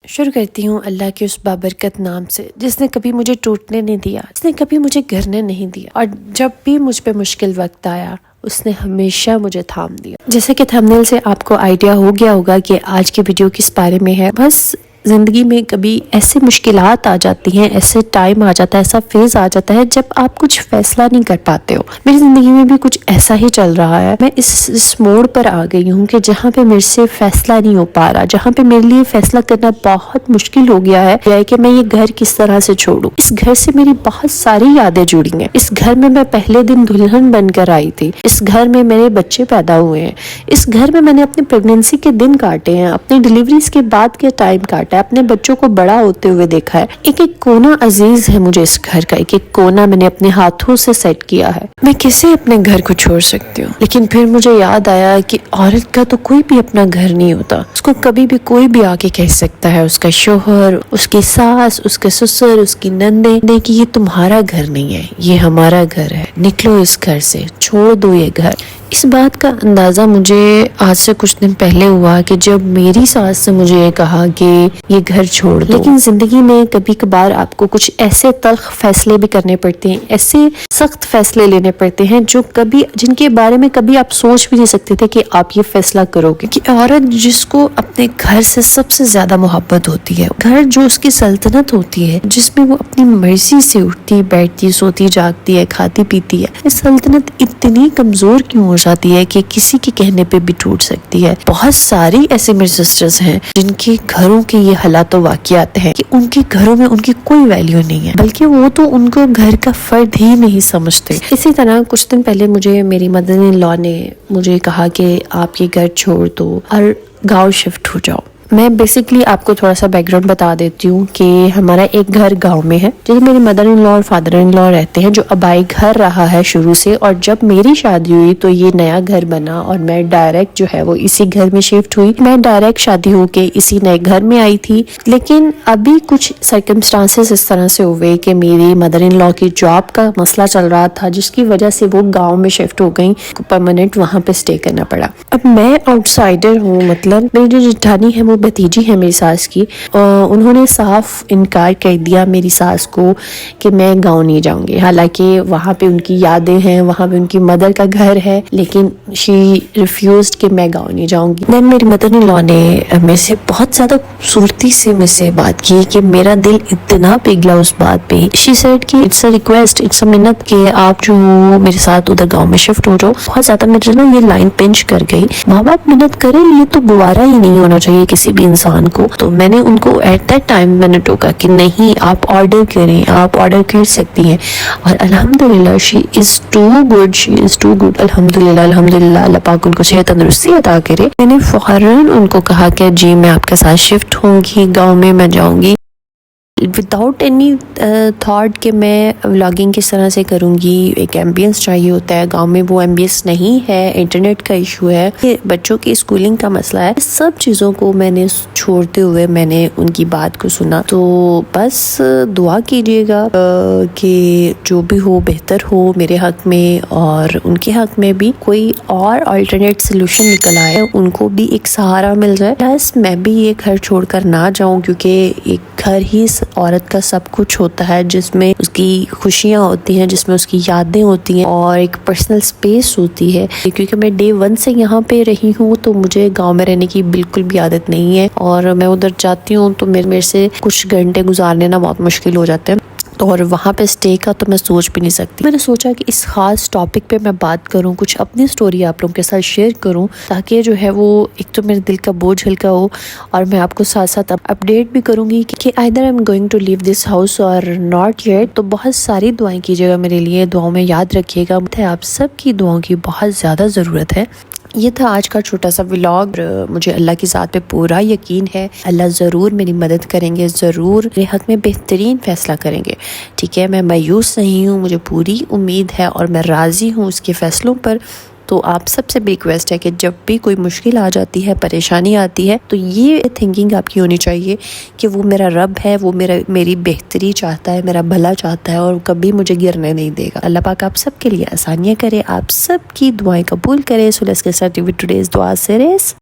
شروع کرتی ہوں اللہ کے اس بابرکت نام سے جس نے کبھی مجھے ٹوٹنے نہیں دیا، جس نے کبھی مجھے گرنے نہیں دیا، اور جب بھی مجھ پہ مشکل وقت آیا اس نے ہمیشہ مجھے تھام دیا۔ جیسے کہ تھمبنیل سے آپ کو آئیڈیا ہو گیا ہوگا کہ آج کی ویڈیو کس بارے میں ہے۔ بس زندگی میں کبھی ایسے مشکلات آ جاتی ہیں، ایسے ٹائم آ جاتا ہے، ایسا فیز آ جاتا ہے جب آپ کچھ فیصلہ نہیں کر پاتے ہو۔ میری زندگی میں بھی کچھ ایسا ہی چل رہا ہے۔ میں اس موڑ پر آ گئی ہوں کہ جہاں پہ میرے سے فیصلہ نہیں ہو پا رہا، جہاں پہ میرے لیے فیصلہ کرنا بہت مشکل ہو گیا ہے کہ میں یہ گھر کس طرح سے چھوڑوں۔ اس گھر سے میری بہت ساری یادیں جڑی ہیں۔ اس گھر میں پہلے دن دلہن بن کر آئی تھی، اس گھر میں میرے بچے پیدا ہوئے ہیں، اس گھر میں نے اپنی پریگننسی کے دن کاٹے ہیں، اپنی ڈیلیوریز کے بعد کے ٹائم کاٹا ہے، اپنے بچوں کو بڑا ہوتے ہوئے دیکھا ہے۔ ایک ایک کونا عزیز ہے مجھے، اس گھر کا ایک ایک کونا میں نے اپنے ہاتھوں سے سیٹ کیا ہے۔ میں کیسے اپنے گھر کو چھوڑ سکتی ہوں؟ لیکن پھر مجھے یاد آیا کہ عورت کا تو کوئی بھی اپنا گھر نہیں ہوتا۔ اس کو کبھی بھی کوئی بھی آ کے کہہ سکتا ہے، اس کا شوہر، اس کی ساس، اس کے سسر، اس کی نندیں، کہ یہ تمہارا گھر نہیں ہے، یہ ہمارا گھر ہے، نکلو اس گھر سے، چھوڑ دو یہ گھر۔ اس بات کا اندازہ مجھے آج سے کچھ دن پہلے ہوا کہ جب میری ساس سے مجھے یہ کہا کہ یہ گھر چھوڑ دو۔ لیکن زندگی میں کبھی کبھار آپ کو کچھ ایسے تلخ فیصلے بھی کرنے پڑتے ہیں، ایسے سخت فیصلے لینے پڑتے ہیں جن کے بارے میں کبھی آپ سوچ بھی نہیں سکتے تھے کہ آپ یہ فیصلہ کرو گے۔ کہ عورت جس کو اپنے گھر سے سب سے زیادہ محبت ہوتی ہے، گھر جو اس کی سلطنت ہوتی ہے، جس میں وہ اپنی مرضی سے اٹھتی بیٹھتی سوتی جاگتی ہے کھاتی پیتی ہے، یہ سلطنت اتنی کمزور کیوں ہو جاتی ہے کہ کسی کے کہنے پہ بھی ٹوٹ سکتی ہے؟ بہت ساری ایسی میری سسٹرز ہیں جن کے گھروں کے یہ حالات و واقعات ہیں کہ ان کے گھروں میں ان کی کوئی ویلیو نہیں ہے، بلکہ وہ تو ان کو گھر کا فرد ہی نہیں سمجھتے۔ اسی طرح کچھ دن پہلے مجھے میری مدر ان لا نے مجھے کہا کہ آپ یہ گھر چھوڑ دو اور گاؤں شفٹ ہو جاؤ۔ میں بیسکلی آپ کو تھوڑا سا بیک گراؤنڈ بتا دیتی ہوں کہ ہمارا ایک گھر گاؤں میں ہے جس میری مدر ان لا اور فادر ان لا رہتے ہیں، جو آبائی گھر رہا ہے شروع سے، اور جب میری شادی ہوئی تو یہ نیا گھر بنا اور میں ڈائریکٹ جو ہے وہ اسی گھر میں شفٹ ہوئی۔ میں ڈائریکٹ شادی ہو کے اسی نئے گھر میں آئی تھی، لیکن ابھی کچھ سرکمسٹانسز اس طرح سے ہوئے کہ میری مدر ان لا کی جاب کا مسئلہ چل رہا تھا، جس کی وجہ سے وہ گاؤں میں شفٹ ہو گئی، پرماننٹ وہاں پہ اسٹے کرنا پڑا۔ اب میں آؤٹ سائڈر ہوں، مطلب میری جو جٹھانی ہے وہ بھتیجی ہے میری ساس کی، انہوں نے صاف انکار کر دیا میری ساس کو کہ میں گاؤں نہیں جاؤں گی، حالانکہ وہاں پہ ان کی یادیں ہیں، وہاں پہ ان کی مدر کا گھر ہے، لیکن شی ریفیوزڈ کہ میں گاؤں نہیں جاؤں گی۔ دین میری مدر ان لا نے میرے سے بہت زیادہ خوبصورتی سے مجھ سے بات کی کہ میرا دل اتنا پگھلا اس بات پہ۔ شی سیڈ کہ it's a request, it's a منت کہ آپ جو میرے ساتھ ادھر گاؤں میں شفٹ ہو جاؤ۔ بہت زیادہ مجھے نا یہ لائن پنچ کر گئی۔ ماں باپ منت کرے یہ تو گوارا ہی نہیں ہونا چاہیے کسی بھی انسان کو۔ تو میں نے ان کو ایٹ دیٹ ٹائم میں نے ٹوکا کہ نہیں، آپ آرڈر کریں، آپ آرڈر کر سکتی ہیں، اور الحمدللہ she is too good, she is too good, الحمدللہ الحمدللہ، اللہ پاک ان کو صحت تندرستی عطا کرے۔ میں نے فوراً ان کو کہا کہ جی میں آپ کے ساتھ شفٹ ہوں گی، گاؤں میں جاؤں گی، وداؤٹ اینی تھاٹ کہ میں ولاگنگ کس طرح سے کروں گی۔ ایک ایمبینس چاہیے ہوتا ہے، گاؤں میں وہ ایمبینس نہیں ہے، انٹرنیٹ کا ایشو ہے، بچوں کی اسکولنگ کا مسئلہ ہے، سب چیزوں کو میں نے چھوڑتے ہوئے میں نے ان کی بات کو سنا۔ تو بس دعا کیجیے گا کہ جو بھی ہو بہتر ہو میرے حق میں اور ان کے حق میں بھی، کوئی اور آلٹرنیٹ سلوشن نکل آئے، ان کو بھی ایک سہارا مل جائے، بس میں بھی یہ گھر چھوڑ کر نہ جاؤں، کیونکہ ایک گھر ہی عورت کا سب کچھ ہوتا ہے، جس میں اس کی خوشیاں ہوتی ہیں، جس میں اس کی یادیں ہوتی ہیں اور ایک پرسنل سپیس ہوتی ہے۔ کیونکہ میں ڈے 1 سے یہاں پہ رہی ہوں تو مجھے گاؤں میں رہنے کی بالکل بھی عادت نہیں ہے، اور میں ادھر جاتی ہوں تو میرے سے کچھ گھنٹے گزارنے نا بہت مشکل ہو جاتے ہیں، اور وہاں پہ اسٹے کا تو میں سوچ بھی نہیں سکتی۔ میں نے سوچا کہ اس خاص ٹاپک پہ میں بات کروں، کچھ اپنی سٹوری آپ لوگوں کے ساتھ شیئر کروں، تاکہ جو ہے وہ ایک تو میرے دل کا بوجھ ہلکا ہو، اور میں آپ کو ساتھ ساتھ اپڈیٹ بھی کروں گی کہ either I'm going to leave this house or not yet۔ تو بہت ساری دعائیں کیجیے گا میرے لیے، دعاؤں میں یاد رکھیے گا، آپ سب کی دعاؤں کی بہت زیادہ ضرورت ہے۔ یہ تھا آج کا چھوٹا سا ولاگ۔ مجھے اللہ کی ذات پہ پورا یقین ہے، اللہ ضرور میری مدد کریں گے، ضرور میرے حق میں بہترین فیصلہ کریں گے، ٹھیک ہے؟ میں مایوس نہیں ہوں، مجھے پوری امید ہے اور میں راضی ہوں اس کے فیصلوں پر۔ تو آپ سب سے بھی ریکویسٹ ہے کہ جب بھی کوئی مشکل آ جاتی ہے، پریشانی آتی ہے، تو یہ تھنکنگ آپ کی ہونی چاہیے کہ وہ میرا رب ہے، وہ میری بہتری چاہتا ہے، میرا بھلا چاہتا ہے، اور کبھی مجھے گرنے نہیں دے گا۔ اللہ پاک آپ سب کے لیے آسانیاں کرے، آپ سب کی دعائیں قبول کرے۔ So let's get started with today's دعا سیریز۔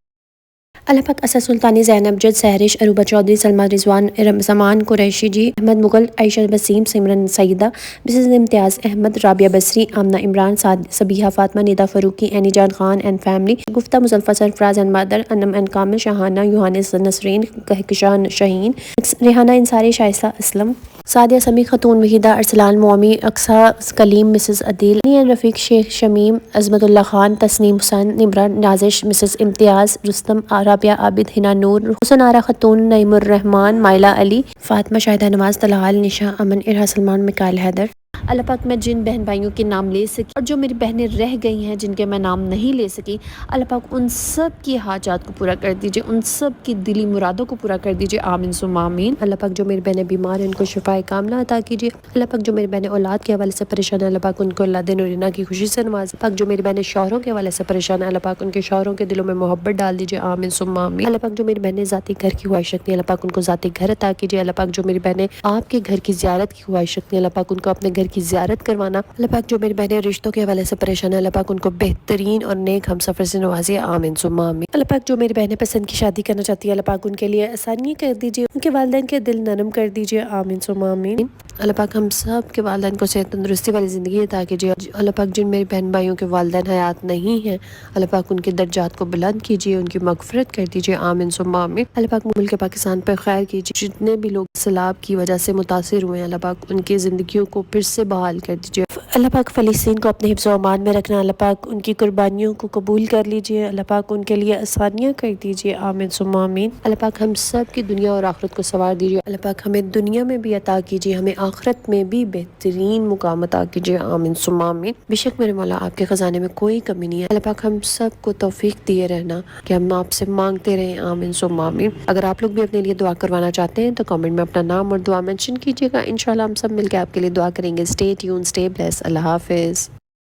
اللہ پاک اسد سلطانی، زینب جد، Sehrish, عروبہ Chaudhry, Salma Rizwan, Zaman Qureshi ji, Ahmed Mughal, Ayesha Waseem, Simran Syeda, Mrs Imtiaz Ahmed, Rabia Basri, Amna Imran, Sabiha Fatima, Nida Farooqui, Annie Jan Khan and family, گفتہ مزلفہ Sarfraz and mother, Anam and Kamil, Shahana, Johannes Nasreen, Kahkashan Shaheen, Rehana Ansari, Shaista Aslam, Sadia Sami Khatoon, Waheeda Arsalan Momi, Aqsa Kaleem, Mrs Adeel, Annie Rafiq, Sheikh Shamim, Azmat Ullah Khan, Tasneem Hussain, Nimra Nazish, Mrs Imtiaz, Rustam, Rabia عابد، ہنا نور، حسن آرا خاتون، نعیم الرحمان، مائلہ علی، فاطمہ شاہدہ نواز، طلال، نشا، امن، ارہا سلمان، مکائل حیدر۔ اللہ پاک میں جن بہن بھائیوں کے نام لے سکی اور جو میری بہنیں رہ گئی ہیں جن کے میں نام نہیں لے سکی، اللہ پاک ان سب کی حاجات کو پورا کر دیجئے، ان سب کی دلی مرادوں کو پورا کر دیجئے، آمین ثم آمین۔ اللہ پاک جو میری بہنیں بیمار ہیں ان کو شفائے کاملہ عطا کیجئے۔ اللہ پاک جو میری بہنیں اولاد کے حوالے سے پریشان ہیں، اللہ پاک ان کو اولاد نورینہ کی خوشی سے نوازے۔ اللہ پاک جو میری بہنیں شوہروں کے حوالے سے پریشان ہیں، اللہ پاک ان کے شوہروں کے دلوں میں محبت ڈال دیجئے، آمین ثم آمین۔ اللہ پاک جو میری بہنیں ذاتی گھر کی خواہش رکھتی ہیں، اللہ پاک ان کو ذاتی گھر عطا کیجئے۔ اللہ پاک جو میری بہنیں آپ کے گھر کی زیارت کی خواہش رکھتی ہیں، اللہ پاک ان کو اپنے گھر کی زیارت کروانا۔ اللہ پاک جو میری بہنیں رشتوں کے حوالے سے پریشان ہیں، اللہ پاک ان کو بہترین اور نیک ہم سفر سے نوازے، آمین ثم آمین۔ اللہ پاک جو میری بہنیں پسند کی شادی کرنا چاہتی ہیں، اللہ پاک ان کے لیے آسانی کر دیجئے، ان کے والدین کے دل نرم کر دیجئے، آمین ثم آمین۔ اللہ پاک ہم سب کے والدین کو صحت تندرستی والی زندگی عطا کیجئے۔ اللہ پاک جن میری بہن بھائیوں کے والدین حیات نہیں ہیں، اللہ پاک ان کے درجات کو بلند کیجئے، ان کی مغفرت کر دیجئے، آمین ثم آمین۔ اللہ پاک ملک پاکستان پر خیر کیجئے، جتنے بھی لوگ سیلاب کی وجہ سے متاثر ہوئے ہیں، اللہ پاک ان کی زندگیوں کو پھر سے بحال کر دیجئے۔ اللہ پاک فلسطین کو اپنے حفظ و امان میں رکھنا، اللہ پاک ان کی قربانیوں کو قبول کر لیجئے، اللہ پاک ان کے لیے آسانیاں کر دیجئے، آمین ثم آمین۔ اللہ پاک ہم سب کی دنیا اور آخرت کو سنوار دیجئے، اللہ پاک ہمیں دنیا میں بھی عطا کیجئے، ہمیں آخرت میں بھی بہترین مقام عطا کیجئے، آمین ثم آمین۔ بے شک میرے مولا آپ کے خزانے میں کوئی کمی نہیں ہے، اللہ پاک ہم سب کو توفیق دیے رہنا کہ ہم آپ سے مانگتے رہیں، آمین ثم آمین۔ اگر آپ لوگ بھی اپنے لیے دعا کروانا چاہتے ہیں تو کامنٹ میں اپنا نام اور دعا مینشن کیجئے گا، انشاءاللہ ہم سب مل کے آپ کے لیے دعا کریں گے۔ اسٹے ٹیون، اسٹے بلیس، اللہ حافظ۔